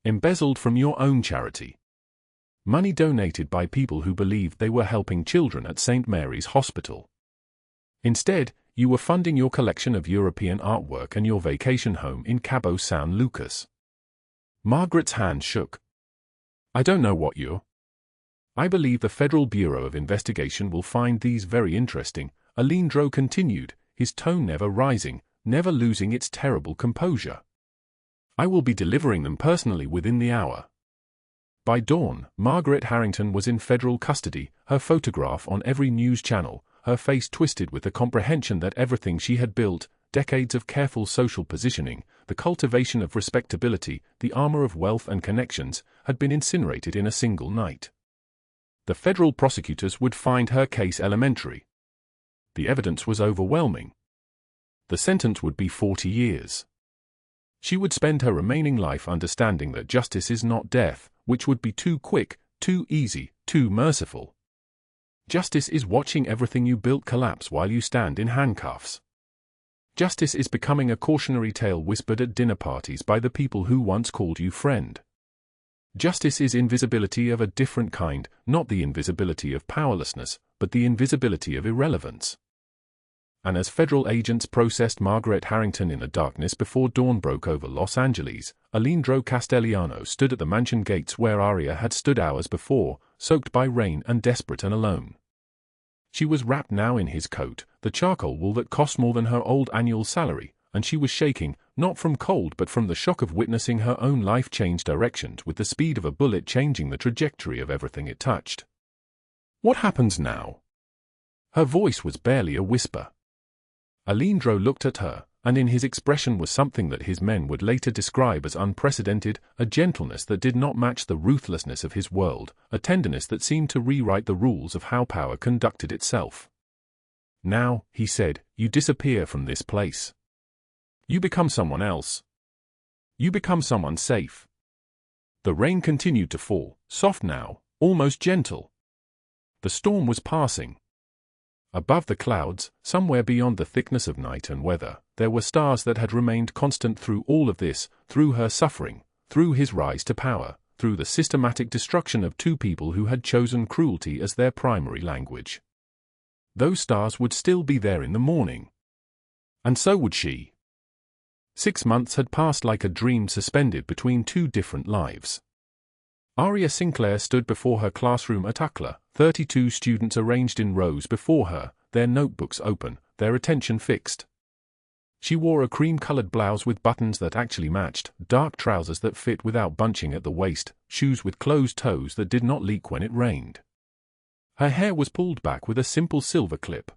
Embezzled from your own charity. Money donated by people who believed they were helping children at St. Mary's Hospital. Instead, you were funding your collection of European artwork and your vacation home in Cabo San Lucas. Margaret's hand shook. "I don't know what you're." "I believe the Federal Bureau of Investigation will find these very interesting," Alejandro continued, his tone never rising, never losing its terrible composure. "I will be delivering them personally within the hour." By dawn, Margaret Harrington was in federal custody, her photograph on every news channel, her face twisted with the comprehension that everything she had built, decades of careful social positioning, the cultivation of respectability, the armor of wealth and connections, had been incinerated in a single night. The federal prosecutors would find her case elementary. The evidence was overwhelming. The sentence would be 40 years. She would spend her remaining life understanding that justice is not death, which would be too quick, too easy, too merciful. Justice is watching everything you built collapse while you stand in handcuffs. Justice is becoming a cautionary tale whispered at dinner parties by the people who once called you friend. Justice is invisibility of a different kind, not the invisibility of powerlessness, but the invisibility of irrelevance. And as federal agents processed Margaret Harrington in the darkness before dawn broke over Los Angeles, Alejandro Castellano stood at the mansion gates where Aria had stood hours before, soaked by rain and desperate and alone. She was wrapped now in his coat, the charcoal wool that cost more than her old annual salary, and she was shaking, not from cold but from the shock of witnessing her own life change directions with the speed of a bullet changing the trajectory of everything it touched. What happens now? Her voice was barely a whisper. Alejandro looked at her, and in his expression was something that his men would later describe as unprecedented, a gentleness that did not match the ruthlessness of his world, a tenderness that seemed to rewrite the rules of how power conducted itself. Now, he said, you disappear from this place. You become someone else. You become someone safe. The rain continued to fall, soft now, almost gentle. The storm was passing. Above the clouds, somewhere beyond the thickness of night and weather, there were stars that had remained constant through all of this, through her suffering, through his rise to power, through the systematic destruction of two people who had chosen cruelty as their primary language. Those stars would still be there in the morning. And so would she. 6 months had passed like a dream suspended between two different lives. Aria Sinclair stood before her classroom at UCLA, 32 students arranged in rows before her, their notebooks open, their attention fixed. She wore a cream-colored blouse with buttons that actually matched, dark trousers that fit without bunching at the waist, shoes with closed toes that did not leak when it rained. Her hair was pulled back with a simple silver clip.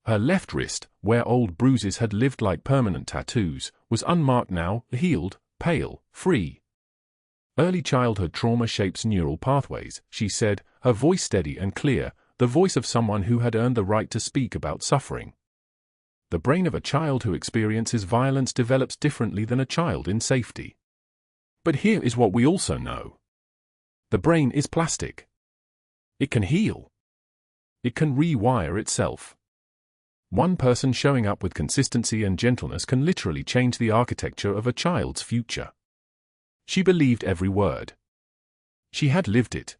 Her left wrist, where old bruises had lived like permanent tattoos, was unmarked now, healed, pale, free. Early childhood trauma shapes neural pathways, she said, her voice steady and clear, the voice of someone who had earned the right to speak about suffering. The brain of a child who experiences violence develops differently than a child in safety. But here is what we also know. The brain is plastic. It can heal. It can rewire itself. One person showing up with consistency and gentleness can literally change the architecture of a child's future. She believed every word. She had lived it.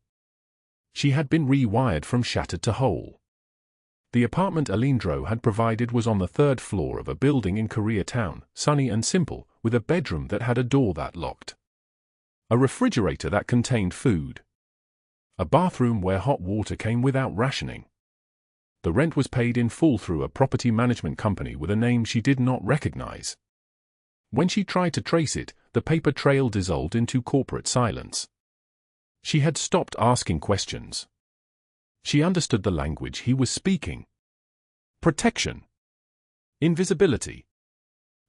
She had been rewired from shattered to whole. The apartment Alejandro had provided was on the 3rd floor of a building in Koreatown, sunny and simple, with a bedroom that had a door that locked. A refrigerator that contained food. A bathroom where hot water came without rationing. The rent was paid in full through a property management company with a name she did not recognize. When she tried to trace it, the paper trail dissolved into corporate silence. She had stopped asking questions. She understood the language he was speaking. Protection. Invisibility.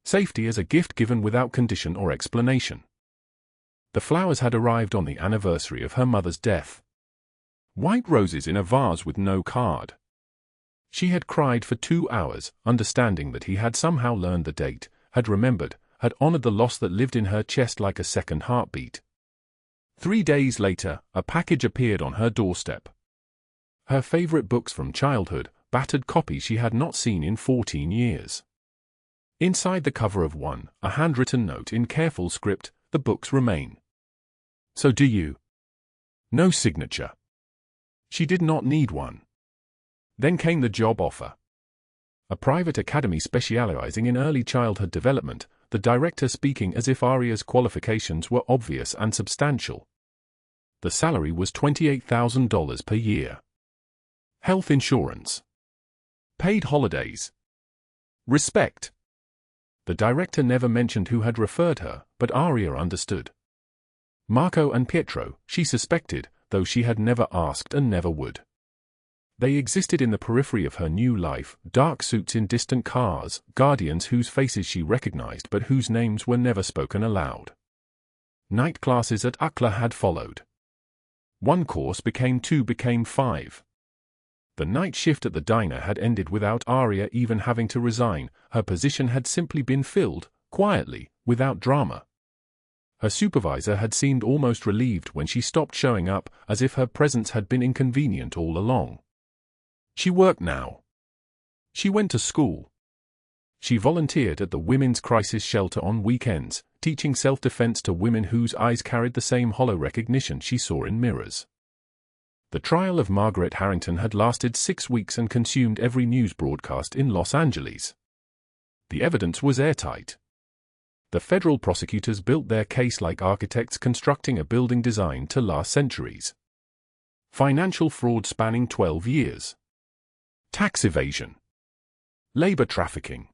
Safety as a gift given without condition or explanation. The flowers had arrived on the anniversary of her mother's death. White roses in a vase with no card. She had cried for 2 hours, understanding that he had somehow learned the date, had remembered, had honored the loss that lived in her chest like a second heartbeat. 3 days later, a package appeared on her doorstep. Her favorite books from childhood, battered copies she had not seen in 14 years. Inside the cover of one, a handwritten note in careful script, the books remain. So do you? No signature. She did not need one. Then came the job offer. A private academy specializing in early childhood development, the director speaking as if Aria's qualifications were obvious and substantial. The salary was $28,000 per year. Health insurance. Paid holidays. Respect. The director never mentioned who had referred her, but Aria understood. Marco and Pietro, she suspected, though she had never asked and never would. They existed in the periphery of her new life, dark suits in distant cars, guardians whose faces she recognized but whose names were never spoken aloud. Night classes at UCLA had followed. 1 course became 2 became 5. The night shift at the diner had ended without Aria even having to resign, her position had simply been filled, quietly, without drama. Her supervisor had seemed almost relieved when she stopped showing up, as if her presence had been inconvenient all along. She worked now. She went to school. She volunteered at the Women's Crisis Shelter on weekends, teaching self-defense to women whose eyes carried the same hollow recognition she saw in mirrors. The trial of Margaret Harrington had lasted 6 weeks and consumed every news broadcast in Los Angeles. The evidence was airtight. The federal prosecutors built their case like architects constructing a building designed to last centuries. Financial fraud spanning 12 years. Tax evasion. Labor trafficking.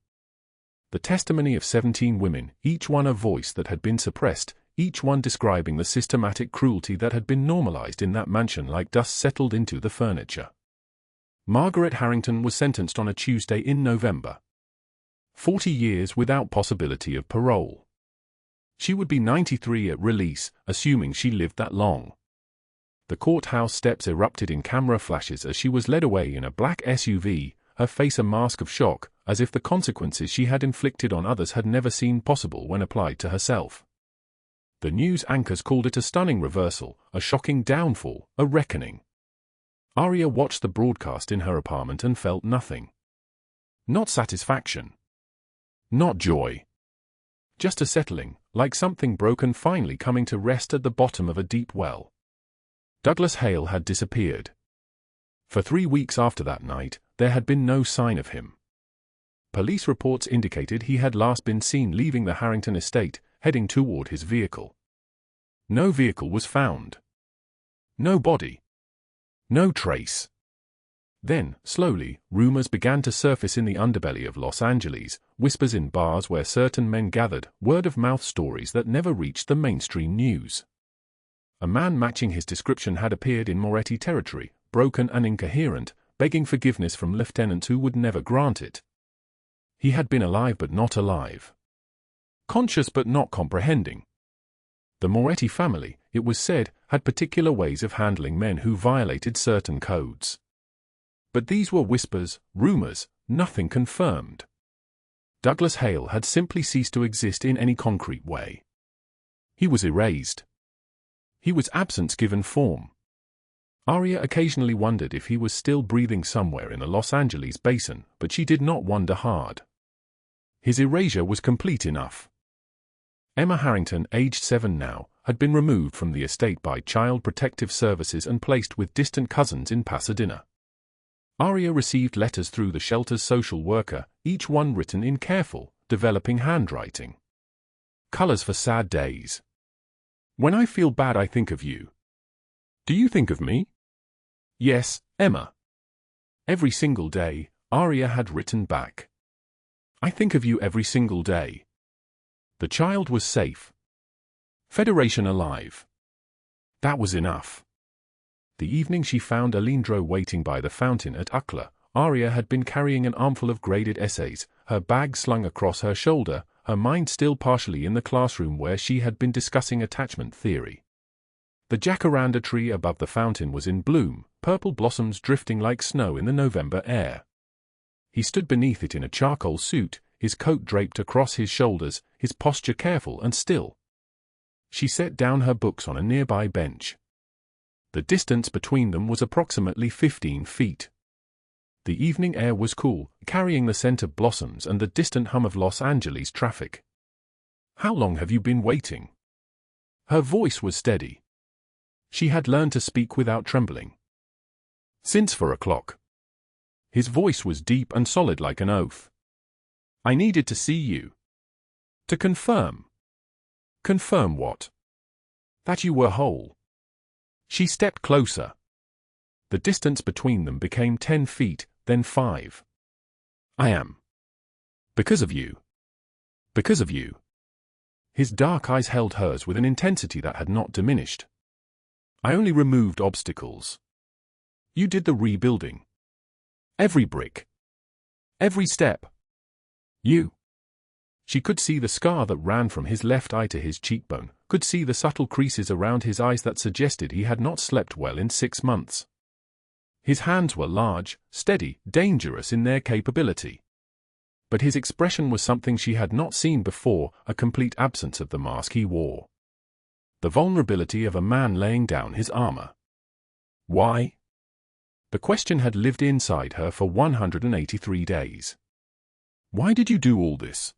The testimony of 17 women, each one a voice that had been suppressed, each one describing the systematic cruelty that had been normalized in that mansion like dust settled into the furniture. Margaret Harrington was sentenced on a Tuesday in November. 40 years without possibility of parole. She would be 93 at release, assuming she lived that long. The courthouse steps erupted in camera flashes as she was led away in a black SUV, her face a mask of shock, as if the consequences she had inflicted on others had never seemed possible when applied to herself. The news anchors called it a stunning reversal, a shocking downfall, a reckoning. Aria watched the broadcast in her apartment and felt nothing. Not satisfaction. Not joy. Just a settling, like something broken finally coming to rest at the bottom of a deep well. Douglas Hale had disappeared. For 3 weeks after that night, there had been no sign of him. Police reports indicated he had last been seen leaving the Harrington estate, heading toward his vehicle. No vehicle was found. No body. No trace. Then, slowly, rumors began to surface in the underbelly of Los Angeles, whispers in bars where certain men gathered, word-of-mouth stories that never reached the mainstream news. A man matching his description had appeared in Moretti territory, broken and incoherent, begging forgiveness from lieutenants who would never grant it. He had been alive but not alive. Conscious but not comprehending. The Moretti family, it was said, had particular ways of handling men who violated certain codes. But these were whispers, rumors, nothing confirmed. Douglas Hale had simply ceased to exist in any concrete way. He was erased. He was absence given form. Aria occasionally wondered if he was still breathing somewhere in the Los Angeles basin, but she did not wonder hard. His erasure was complete enough. Emma Harrington, aged 7 now, had been removed from the estate by Child Protective Services and placed with distant cousins in Pasadena. Aria received letters through the shelter's social worker, each one written in careful, developing handwriting. Colors for sad days. When I feel bad I think of you. Do you think of me? Yes, Emma. Every single day, Aria had written back. I think of you every single day. The child was safe. Federation alive. That was enough. The evening she found Alindro waiting by the fountain at UCLA, Aria had been carrying an armful of graded essays, her bag slung across her shoulder, her mind still partially in the classroom where she had been discussing attachment theory. The jacaranda tree above the fountain was in bloom, purple blossoms drifting like snow in the November air. He stood beneath it in a charcoal suit, his coat draped across his shoulders, his posture careful and still. She set down her books on a nearby bench. The distance between them was approximately 15 feet. The evening air was cool, carrying the scent of blossoms and the distant hum of Los Angeles traffic. How long have you been waiting? Her voice was steady. She had learned to speak without trembling. Since 4 o'clock. His voice was deep and solid like an oath. I needed to see you. To confirm. Confirm what? That you were whole. She stepped closer. The distance between them became 10 feet, then 5. I am. Because of you. Because of you. His dark eyes held hers with an intensity that had not diminished. I only removed obstacles. You did the rebuilding. Every brick. Every step. You. She could see the scar that ran from his left eye to his cheekbone, could see the subtle creases around his eyes that suggested he had not slept well in 6 months. His hands were large, steady, dangerous in their capability. But his expression was something she had not seen before, a complete absence of the mask he wore. The vulnerability of a man laying down his armor. Why? The question had lived inside her for 183 days. Why did you do all this?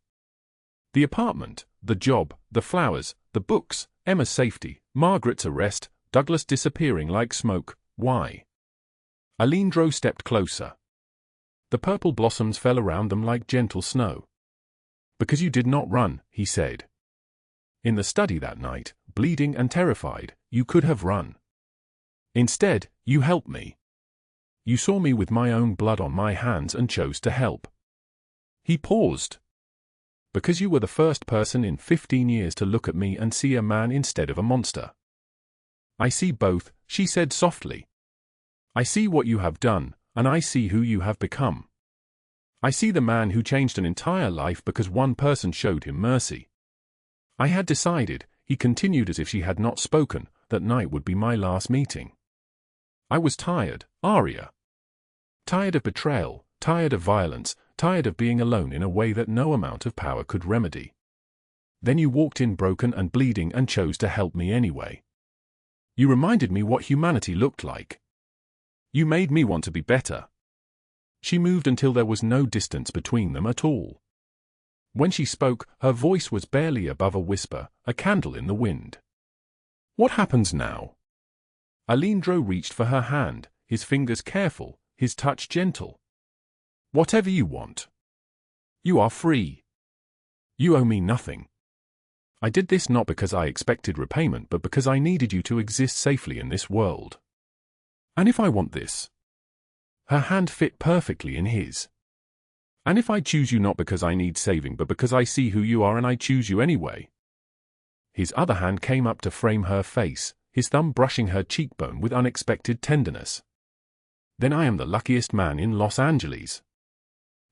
The apartment, the job, the flowers, the books, Emma's safety, Margaret's arrest, Douglas disappearing like smoke. Why? Alejandro stepped closer. The purple blossoms fell around them like gentle snow. Because you did not run, he said. In the study that night, bleeding and terrified, you could have run. Instead, you helped me. You saw me with my own blood on my hands and chose to help. He paused. Because you were the first person in 15 years to look at me and see a man instead of a monster. I see both, she said softly. I see what you have done, and I see who you have become. I see the man who changed an entire life because one person showed him mercy. I had decided, he continued as if she had not spoken, that night would be my last meeting. I was tired, Aria. Tired of betrayal, tired of violence, tired of being alone in a way that no amount of power could remedy. Then you walked in broken and bleeding and chose to help me anyway. You reminded me what humanity looked like. You made me want to be better. She moved until there was no distance between them at all. When she spoke, her voice was barely above a whisper, a candle in the wind. What happens now? Alejandro reached for her hand, his fingers careful, his touch gentle. Whatever you want. You are free. You owe me nothing. I did this not because I expected repayment but because I needed you to exist safely in this world. And if I want this? Her hand fit perfectly in his. And if I choose you not because I need saving but because I see who you are and I choose you anyway? His other hand came up to frame her face, his thumb brushing her cheekbone with unexpected tenderness. Then I am the luckiest man in Los Angeles.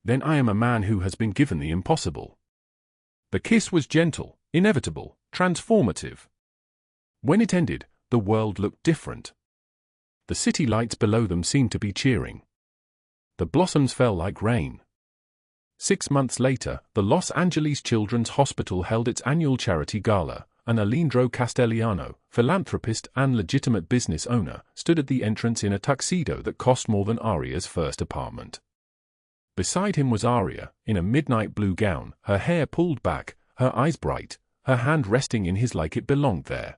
Then I am a man who has been given the impossible. The kiss was gentle, inevitable, transformative. When it ended, the world looked different. The city lights below them seemed to be cheering. The blossoms fell like rain. 6 months later, the Los Angeles Children's Hospital held its annual charity gala, and Alejandro Castellano, philanthropist and legitimate business owner, stood at the entrance in a tuxedo that cost more than Aria's first apartment. Beside him was Aria, in a midnight blue gown, her hair pulled back, her eyes bright, her hand resting in his like it belonged there.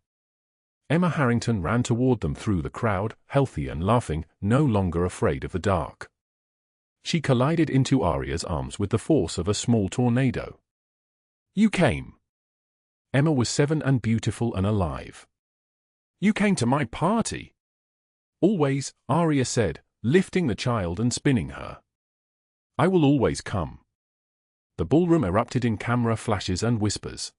Emma Harrington ran toward them through the crowd, healthy and laughing, no longer afraid of the dark. She collided into Aria's arms with the force of a small tornado. You came. Emma was 7 and beautiful and alive. You came to my party. Always, Aria said, lifting the child and spinning her. I will always come. The ballroom erupted in camera flashes and whispers.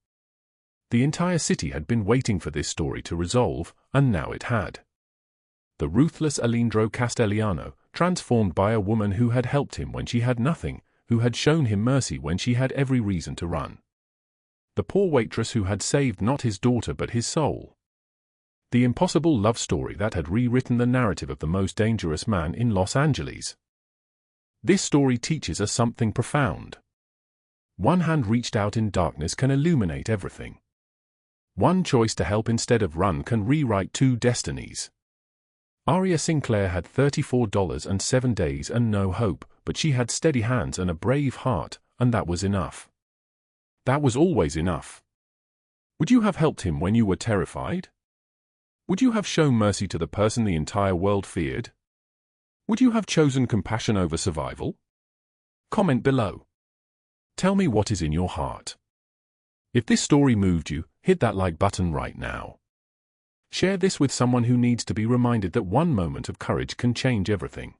The entire city had been waiting for this story to resolve, and now it had. The ruthless Alejandro Castellano, transformed by a woman who had helped him when she had nothing, who had shown him mercy when she had every reason to run. The poor waitress who had saved not his daughter but his soul. The impossible love story that had rewritten the narrative of the most dangerous man in Los Angeles. This story teaches us something profound. One hand reached out in darkness can illuminate everything. One choice to help instead of run can rewrite 2 destinies. Aria Sinclair had $34 days and no hope, but she had steady hands and a brave heart, and that was enough. That was always enough. Would you have helped him when you were terrified? Would you have shown mercy to the person the entire world feared? Would you have chosen compassion over survival? Comment below. Tell me what is in your heart. If this story moved you, hit that like button right now. Share this with someone who needs to be reminded that one moment of courage can change everything.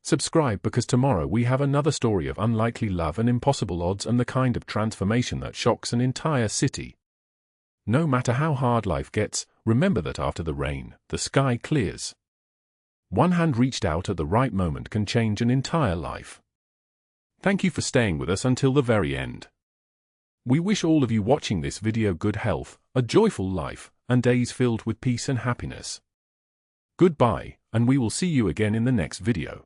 Subscribe because tomorrow we have another story of unlikely love and impossible odds and the kind of transformation that shocks an entire city. No matter how hard life gets, remember that after the rain, the sky clears. One hand reached out at the right moment can change an entire life. Thank you for staying with us until the very end. We wish all of you watching this video good health, a joyful life, and days filled with peace and happiness. Goodbye, and we will see you again in the next video.